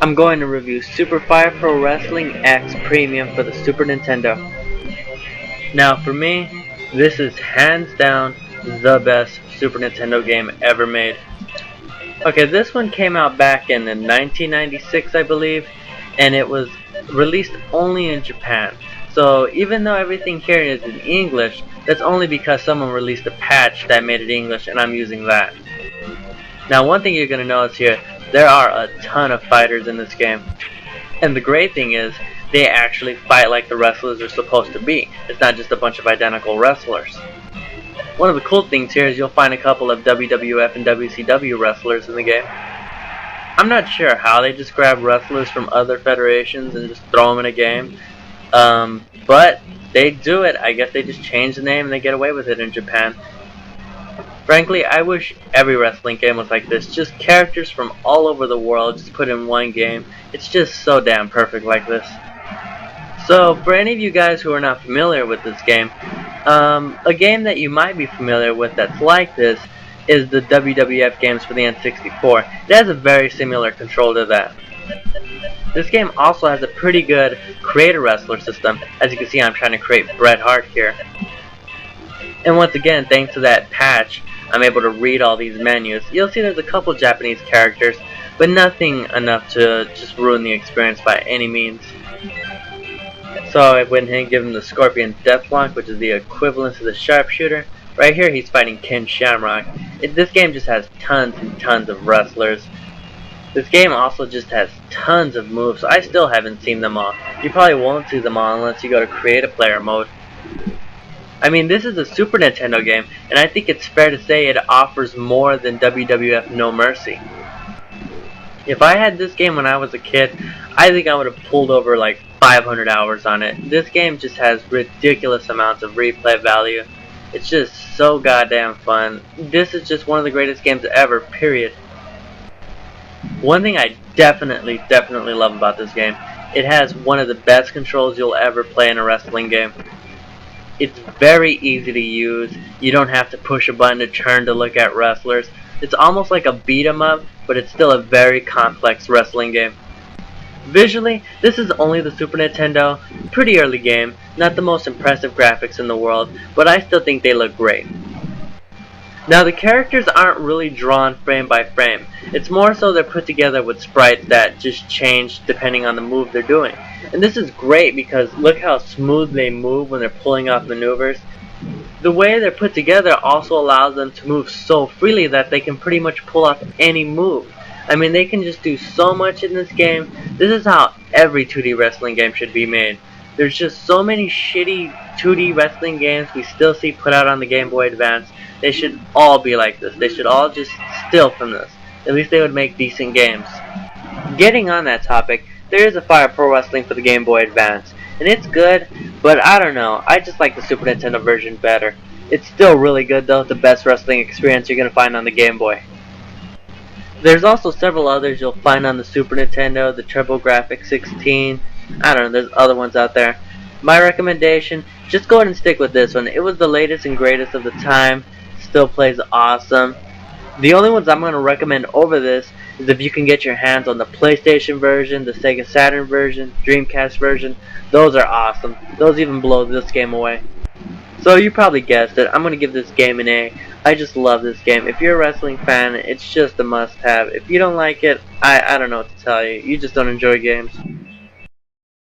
I'm going to review Super Fire Pro Wrestling X Premium for the Super Nintendo. Now for me, this is hands down the best Super Nintendo game ever made. Okay, this one came out back in 1996, I believe, and it was released only in Japan. So even though everything here is in English, that's only because someone released a patch that made it English, and I'm using that. Now one thing you're going to notice here, there are a ton of fighters in this game. And the great thing is, they actually fight like the wrestlers are supposed to be. It's not just a bunch of identical wrestlers. One of the cool things here is you'll find a couple of WWF and WCW wrestlers in the game. I'm not sure how they just grab wrestlers from other federations and just throw them in a game. But they do it. I guess they just change the name and they get away with it in Japan. Frankly, I wish every wrestling game was like this. Just characters from all over the world just put in one game. It's just so damn perfect like this. So, for any of you guys who are not familiar with this game, a game that you might be familiar with that's like this is the WWF games for the N64. It has a very similar control to that. This game also has a pretty good create a wrestler system. As you can see, I'm trying to create Bret Hart here. And once again, thanks to that patch, I'm able to read all these menus. You'll see there's a couple Japanese characters, but nothing enough to just ruin the experience by any means. So I went ahead and gave him the Scorpion Deathlock, which is the equivalent to the Sharpshooter. Right here he's fighting Ken Shamrock. This game just has tons and tons of wrestlers. This game also just has tons of moves, so I still haven't seen them all. You probably won't see them all unless you go to create a player mode. I mean, this is a Super Nintendo game, and I think it's fair to say it offers more than WWF No Mercy. If I had this game when I was a kid, I think I would have pulled over like 500 hours on it. This game just has ridiculous amounts of replay value. It's just so goddamn fun. This is just one of the greatest games ever, period. One thing I definitely love about this game, it has one of the best controls you'll ever play in a wrestling game. It's very easy to use. You don't have to push a button to turn to look at wrestlers. It's almost like a beat 'em up, but it's still a very complex wrestling game. Visually, this is only the Super Nintendo, pretty early game, not the most impressive graphics in the world, but I still think they look great. Now the characters aren't really drawn frame by frame. It's more so they're put together with sprites that just change depending on the move they're doing. And this is great because look how smooth they move when they're pulling off maneuvers. The way they're put together also allows them to move so freely that they can pretty much pull off any move. I mean, they can just do so much in this game. This is how every 2D wrestling game should be made. There's just so many shitty 2D wrestling games we still see put out on the Game Boy Advance. They should all be like this. They should all just steal from this. At least they would make decent games. Getting on that topic, there is a Fire Pro Wrestling for the Game Boy Advance. And it's good, but I don't know. I just like the Super Nintendo version better. It's still really good though. The best wrestling experience you're going to find on the Game Boy. There's also several others you'll find on the Super Nintendo, the TurboGrafx 16. I don't know, there's other ones out there. My recommendation, just go ahead and stick with this one. It was the latest and greatest of the time. Still plays awesome. The only ones I'm going to recommend over this is if you can get your hands on the PlayStation version, the Sega Saturn version, Dreamcast version. Those are awesome. Those even blow this game away. So you probably guessed it. I'm going to give this game an A. I just love this game. If you're a wrestling fan, it's just a must-have. If you don't like it, I don't know what to tell you. You just don't enjoy games.